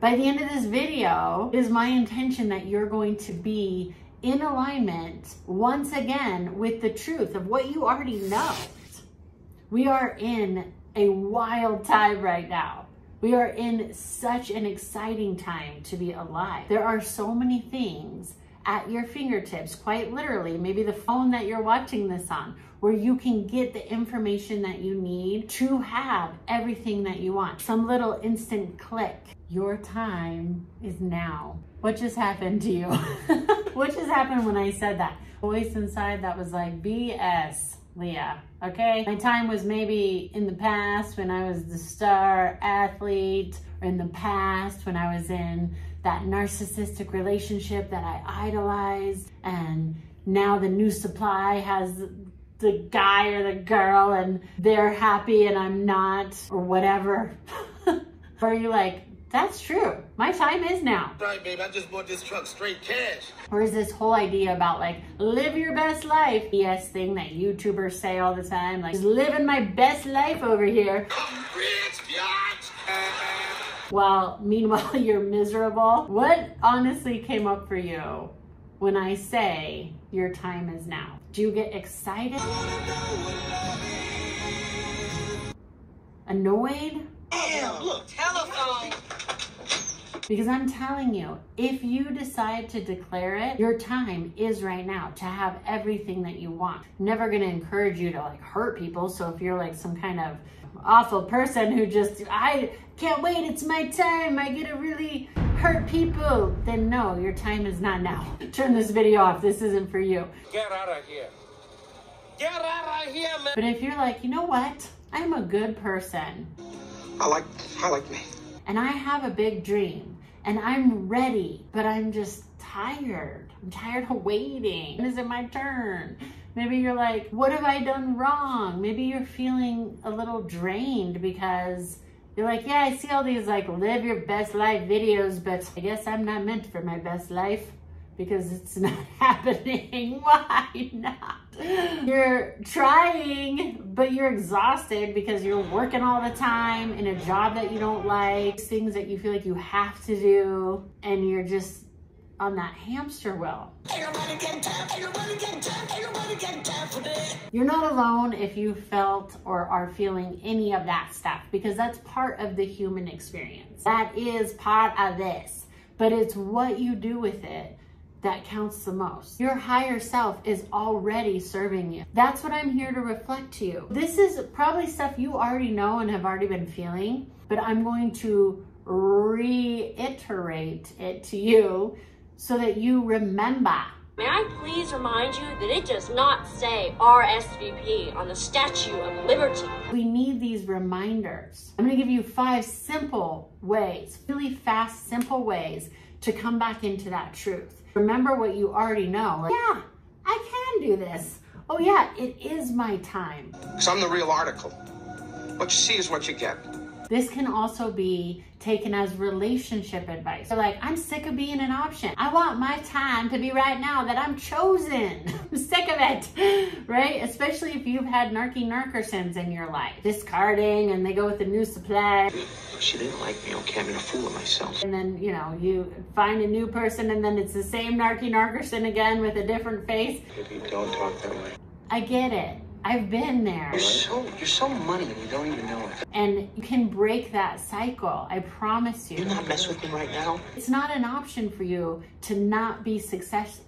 By the end of this video, it is my intention that you're going to be in alignment once again with the truth of what you already know. We are in a wild time right now. We are in such an exciting time to be alive. There are so many things at your fingertips, quite literally, maybe the phone that you're watching this on, where you can get the information that you need to have everything that you want. Some little instant click. Your time is now. What just happened to you? What just happened when I said that? Voice inside that was like, BS, Leah, okay? My time was maybe in the past when I was the star athlete, or in the past when I was in that narcissistic relationship that I idolized, and now the new supply has the guy or the girl and they're happy and I'm not, or whatever. Or are you like, that's true, my time is now. Right, babe, I just bought this truck straight cash. Or is this whole idea about like, live your best life, BS thing that YouTubers say all the time, like, just living my best life over here. Rich, bitch! Well, meanwhile, you're miserable. What honestly came up for you when I say your time is now? Do you get excited? Annoyed? Damn, look, telephone! Because I'm telling you, if you decide to declare it, your time is right now to have everything that you want. I'm never gonna encourage you to like hurt people. So if you're like some kind of awful person who just, I can't wait, it's my time, I get to really hurt people, then no, your time is not now. Turn this video off, this isn't for you. Get out of here. Get out of here, man. But if you're like, you know what? I'm a good person. I like me. And I have a big dream and I'm ready, but I'm just tired. I'm tired of waiting. When is it my turn? Maybe you're like, what have I done wrong? Maybe you're feeling a little drained because you're like, yeah, I see all these like live your best life videos, but I guess I'm not meant for my best life because it's not happening. Why not? You're trying, but you're exhausted because you're working all the time in a job that you don't like, things that you feel like you have to do, and you're just on that hamster wheel. You're not alone if you felt or are feeling any of that stuff, because that's part of the human experience. That is part of this, but it's what you do with it that counts the most. Your higher self is already serving you. That's what I'm here to reflect to you. This is probably stuff you already know and have already been feeling, but I'm going to reiterate it to you so that you remember. May I please remind you that it does not say RSVP on the Statue of Liberty. We need these reminders. I'm gonna give you 5 simple ways, really fast, simple ways to come back into that truth. Remember what you already know. Like, yeah, I can do this. Oh yeah, it is my time. Because I'm the real article. What you see is what you get. This can also be taken as relationship advice. So like, I'm sick of being an option. I want my time to be right now that I'm chosen. I'm sick of it, right? Especially if you've had narcissisms in your life. Discarding, and they go with the new supply. She didn't like me, okay? I'm a fool of myself. And then, you know, you find a new person and then it's the same narcissist again with a different face. Baby, don't talk that way. I get it. I've been there. You're so money and you don't even know it. And you can break that cycle, I promise you. You're not messing with me right now. It's not an option for you to not be successful.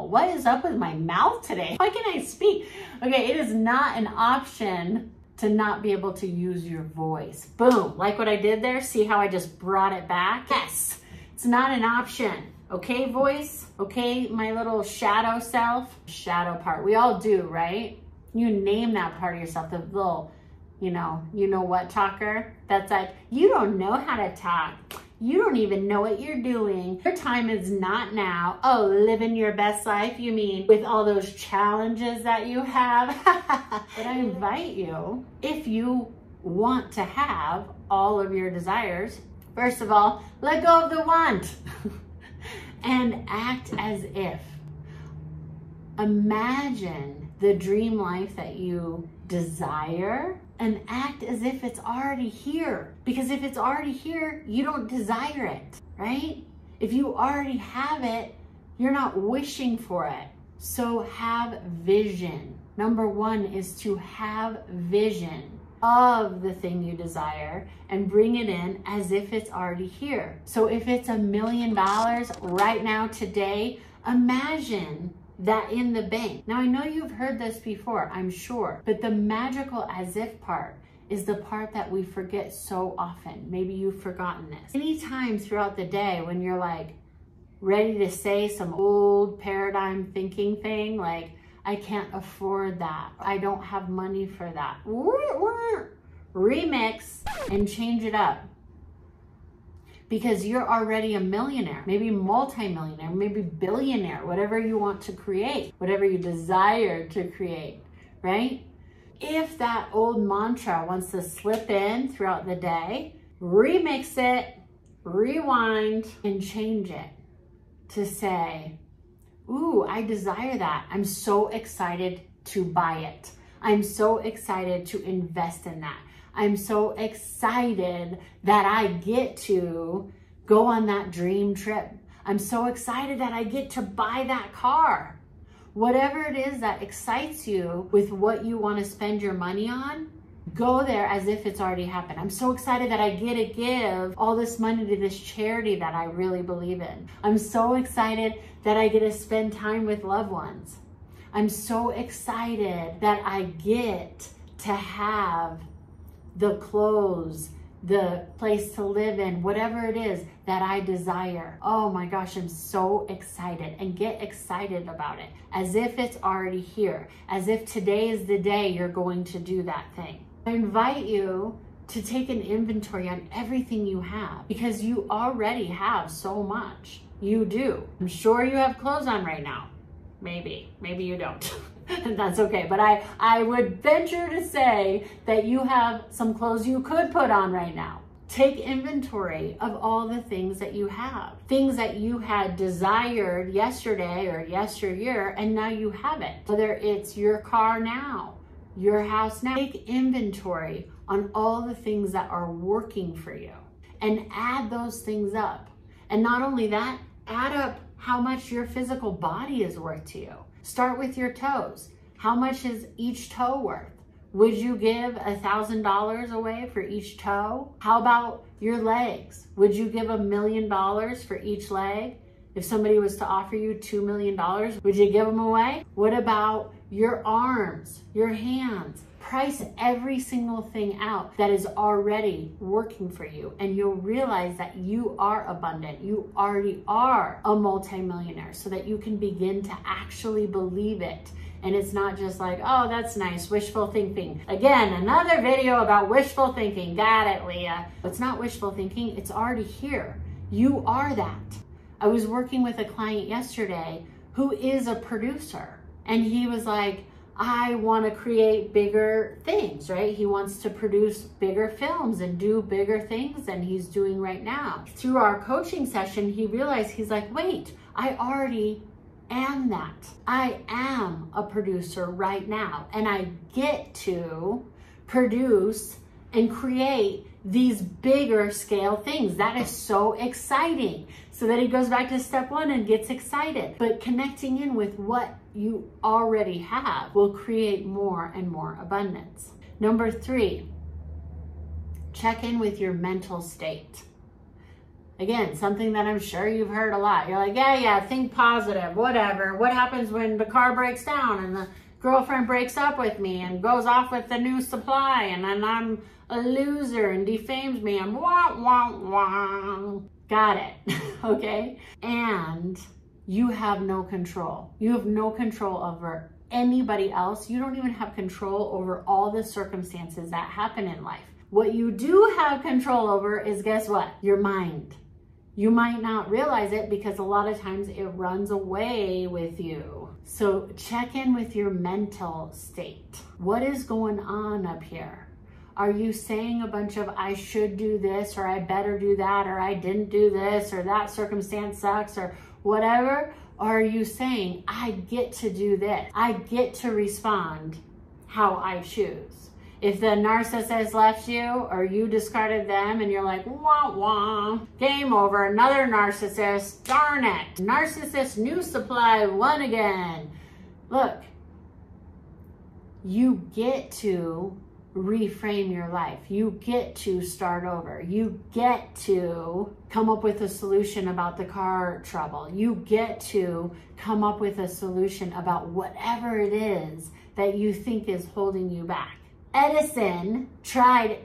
What is up with my mouth today? Why can't I speak? Okay, it is not an option to not be able to use your voice. Boom, like what I did there? See how I just brought it back? Yes, it's not an option. Okay, voice? Okay, my little shadow self? Shadow part, we all do, right? You name that part of yourself, the little, you know what talker? That's like, you don't know how to talk. You don't even know what you're doing. Your time is not now. Oh, living your best life, you mean with all those challenges that you have? But I invite you, if you want to have all of your desires, first of all, let go of the want and act as if. Imagine the dream life that you desire and act as if it's already here. Because if it's already here, you don't desire it, right? If you already have it, you're not wishing for it. So have vision. Number one is to have vision of the thing you desire and bring it in as if it's already here. So if it's $1 million right now, today, imagine that in the bank. Now, I know you've heard this before, I'm sure, but the magical as if part is the part that we forget so often. Maybe you've forgotten this. Anytime throughout the day when you're like ready to say some old paradigm thinking thing, like, I can't afford that, I don't have money for that, remix and change it up. Because you're already a millionaire, maybe multi-millionaire, maybe billionaire, whatever you want to create, whatever you desire to create, right? If that old mantra wants to slip in throughout the day, remix it, rewind, and change it to say, ooh, I desire that. I'm so excited to buy it. I'm so excited to invest in that. I'm so excited that I get to go on that dream trip. I'm so excited that I get to buy that car. Whatever it is that excites you with what you want to spend your money on, go there as if it's already happened. I'm so excited that I get to give all this money to this charity that I really believe in. I'm so excited that I get to spend time with loved ones. I'm so excited that I get to have the clothes, the place to live in, whatever it is that I desire. Oh my gosh, I'm so excited. And get excited about it as if it's already here, as if today is the day you're going to do that thing. I invite you to take an inventory on everything you have, because you already have so much. You do. I'm sure you have clothes on right now. Maybe you don't. That's okay. But I would venture to say that you have some clothes you could put on right now. Take inventory of all the things that you have. Things that you had desired yesterday or yesteryear, and now you have it. Whether it's your car now, your house now. Take inventory on all the things that are working for you and add those things up. And not only that, add up how much your physical body is worth to you. Start with your toes. How much is each toe worth? Would you give $1,000 away for each toe? How about your legs? Would you give $1 million for each leg? If somebody was to offer you $2 million, would you give them away? What about your arms, your hands? Price every single thing out that is already working for you, and you'll realize that you are abundant. You already are a multimillionaire, so that you can begin to actually believe it. And it's not just like, oh, that's nice, wishful thinking. Again, another video about wishful thinking. Got it, Leah. It's not wishful thinking. It's already here. You are that. I was working with a client yesterday who is a producer, and he was like, I want to create bigger things, right? He wants to produce bigger films and do bigger things than he's doing right now. Through our coaching session, he realized, he's like, wait, I already am that. I am a producer right now, and I get to produce and create these bigger scale things. That is so exciting. So then he goes back to step one and gets excited. But connecting in with what you already have will create more and more abundance. Number 3, check in with your mental state. Again, something that I'm sure you've heard a lot. You're like, yeah, think positive, whatever. What happens when the car breaks down and the girlfriend breaks up with me and goes off with the new supply, and then I'm a loser and defames me and wah, wah, wah. Got it, okay? And you have no control. You have no control over anybody else. You don't even have control over all the circumstances that happen in life. What you do have control over is, guess what? Your mind. You might not realize it because a lot of times it runs away with you. So check in with your mental state. What is going on up here? Are you saying a bunch of, I should do this, or I better do that, or I didn't do this, or that circumstance sucks, or whatever? Or are you saying, I get to do this. I get to respond how I choose. If the narcissist left you or you discarded them and you're like, wah, wah, game over, another narcissist, darn it. Narcissist new supply won again. Look, you get to reframe your life. You get to start over. You get to come up with a solution about the car trouble. You get to come up with a solution about whatever it is that you think is holding you back. Edison tried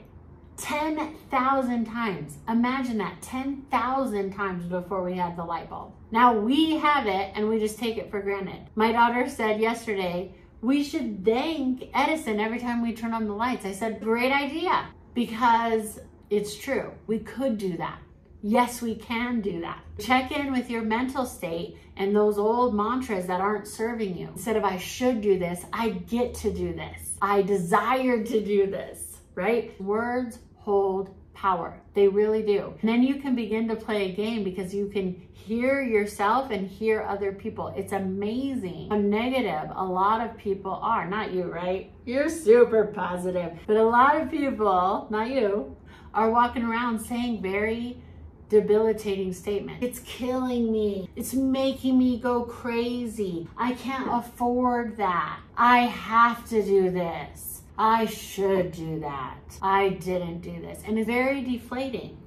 10,000 times. Imagine that, 10,000 times before we had the light bulb. Now we have it and we just take it for granted. My daughter said yesterday, we should thank Edison every time we turn on the lights. I said, great idea, because it's true. We could do that. Yes, we can do that. Check in with your mental state and those old mantras that aren't serving you. Instead of I should do this, I get to do this. I desire to do this, right? Words hold power. They really do. And then you can begin to play a game because you can hear yourself and hear other people. It's amazing how negative a lot of people are. Not you, right? You're super positive. But a lot of people, not you, are walking around saying very debilitating statements. It's killing me. It's making me go crazy. I can't afford that. I have to do this. I should do that. I didn't do this. And it's very deflating.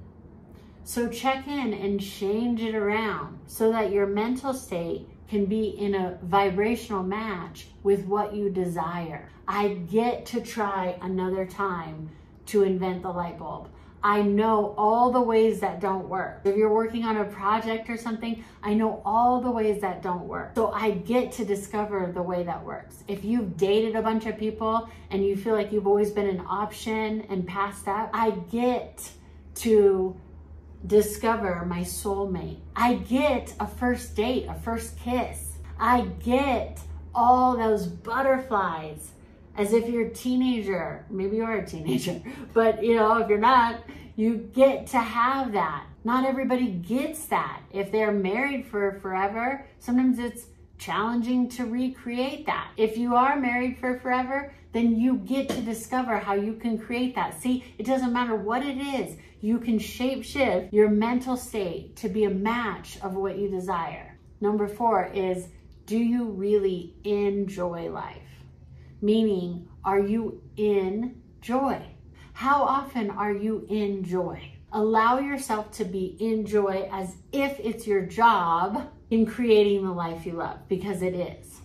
So check in and change it around so that your mental state can be in a vibrational match with what you desire. I get to try another time to invent the light bulb. I know all the ways that don't work. If you're working on a project or something, I know all the ways that don't work. So I get to discover the way that works. If you've dated a bunch of people and you feel like you've always been an option and passed that, I get to discover my soulmate. I get a first date, a first kiss. I get all those butterflies. As if you're a teenager, maybe you are a teenager, but you know, if you're not, you get to have that. Not everybody gets that. If they're married for forever, sometimes it's challenging to recreate that. If you are married for forever, then you get to discover how you can create that. See, it doesn't matter what it is. You can shape shift your mental state to be a match of what you desire. Number 4 is, do you really enjoy life? Meaning, are you in joy? How often are you in joy? Allow yourself to be in joy as if it's your job in creating the life you love, because it is.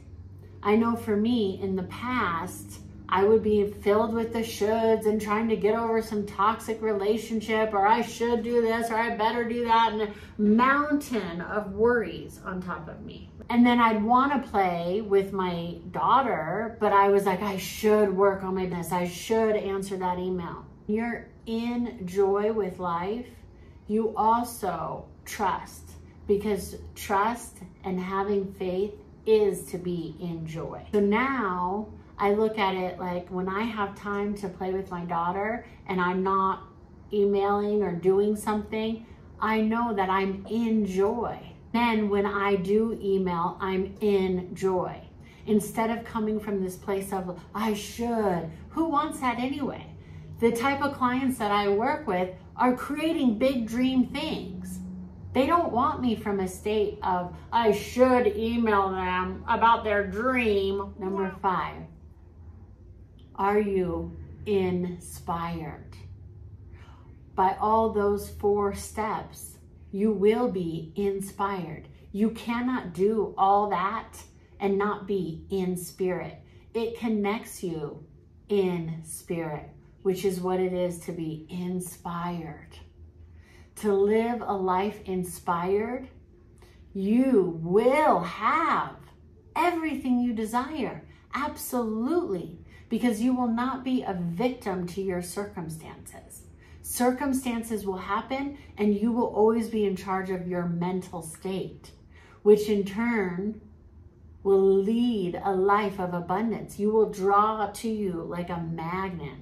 I know for me, in the past, I would be filled with the shoulds and trying to get over some toxic relationship, or I should do this, or I better do that, and a mountain of worries on top of me. And then I'd want to play with my daughter, but I was like, I should work on my business. I should answer that email. You're in joy with life. You also trust, because trust and having faith is to be in joy. So now I look at it like when I have time to play with my daughter and I'm not emailing or doing something, I know that I'm in joy. Then when I do email, I'm in joy. Instead of coming from this place of, I should. Who wants that anyway? The type of clients that I work with are creating big dream things. They don't want me from a state of, I should email them about their dream. Number 5, are you inspired? By all those 4 steps, you will be inspired. You cannot do all that and not be in spirit. It connects you in spirit, which is what it is to be inspired. To live a life inspired, you will have everything you desire. Absolutely. Because you will not be a victim to your circumstances. Circumstances will happen and you will always be in charge of your mental state, which in turn will lead a life of abundance. You will draw to you like a magnet.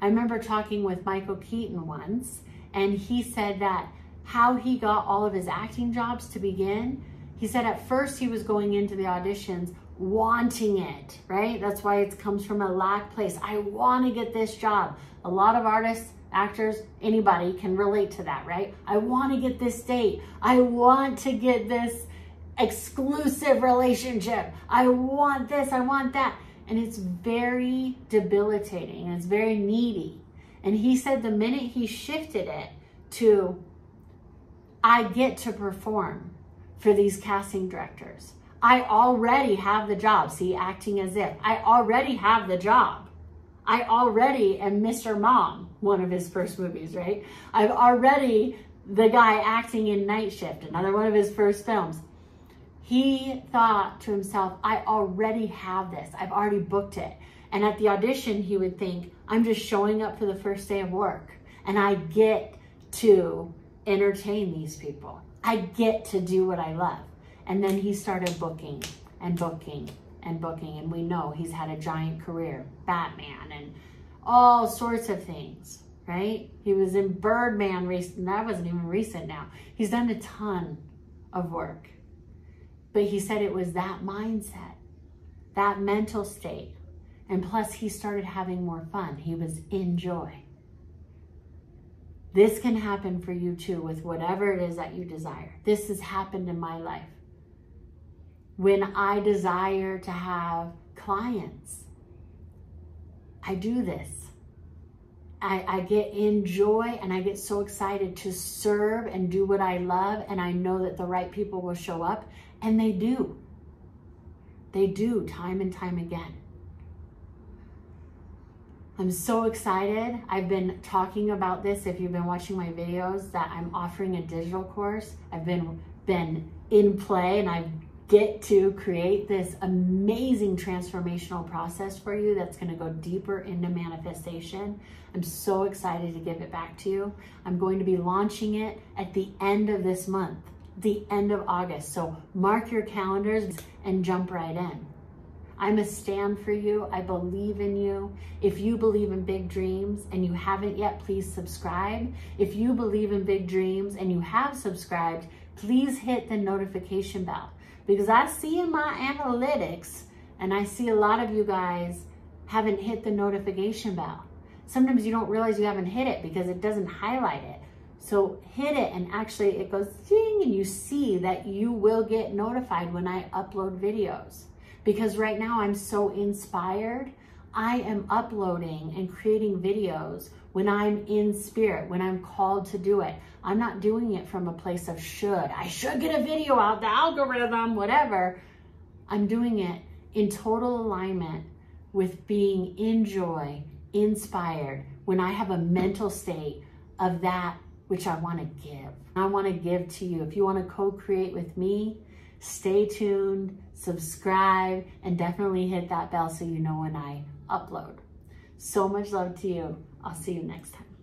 I remember talking with Michael Keaton once, and he said that how he got all of his acting jobs to begin, he said at first he was going into the auditions wanting it, right? That's why it comes from a lack place. I want to get this job. A lot of artists, actors, anybody can relate to that, right? I want to get this date. I want to get this exclusive relationship. I want this, I want that. And it's very debilitating. It's very needy. And he said the minute he shifted it to, I get to perform for these casting directors. I already have the job. See, acting as if. I already have the job. I already am Mr. Mom, one of his first movies, right? I've already the guy acting in Night Shift, another one of his first films. He thought to himself, I already have this. I've already booked it. And at the audition, he would think, I'm just showing up for the first day of work and I get to entertain these people. I get to do what I love. And then he started booking and booking and booking. And we know he's had a giant career, Batman and all sorts of things, right? He was in Birdman recent. That wasn't even recent now. He's done a ton of work. But he said it was that mindset, that mental state. And plus he started having more fun. He was in joy. This can happen for you too with whatever it is that you desire. This has happened in my life. When I desire to have clients, I do this. I get in joy and I get so excited to serve and do what I love, and I know that the right people will show up, and they do. They do time and time again. I'm so excited. I've been talking about this, if you've been watching my videos, that I'm offering a digital course. I've been in play, and I get to create this amazing transformational process for you that's going to go deeper into manifestation. I'm so excited to give it back to you. I'm going to be launching it at the end of this month, the end of August. So mark your calendars and jump right in. I'm a stand for you. I believe in you. If you believe in big dreams and you haven't yet, please subscribe. If you believe in big dreams and you have subscribed, please hit the notification bell. Because I see in my analytics, and I see a lot of you guys haven't hit the notification bell. Sometimes you don't realize you haven't hit it because it doesn't highlight it. So hit it, and actually it goes ding, and you see that you will get notified when I upload videos. Because right now I'm so inspired. I am uploading and creating videos when I'm in spirit, when I'm called to do it. I'm not doing it from a place of should. I should get a video out, the algorithm, whatever. I'm doing it in total alignment with being in joy, inspired, when I have a mental state of that which I want to give. I want to give to you. If you want to co-create with me, stay tuned, subscribe, and definitely hit that bell so you know when I upload. So much love to you. I'll see you next time.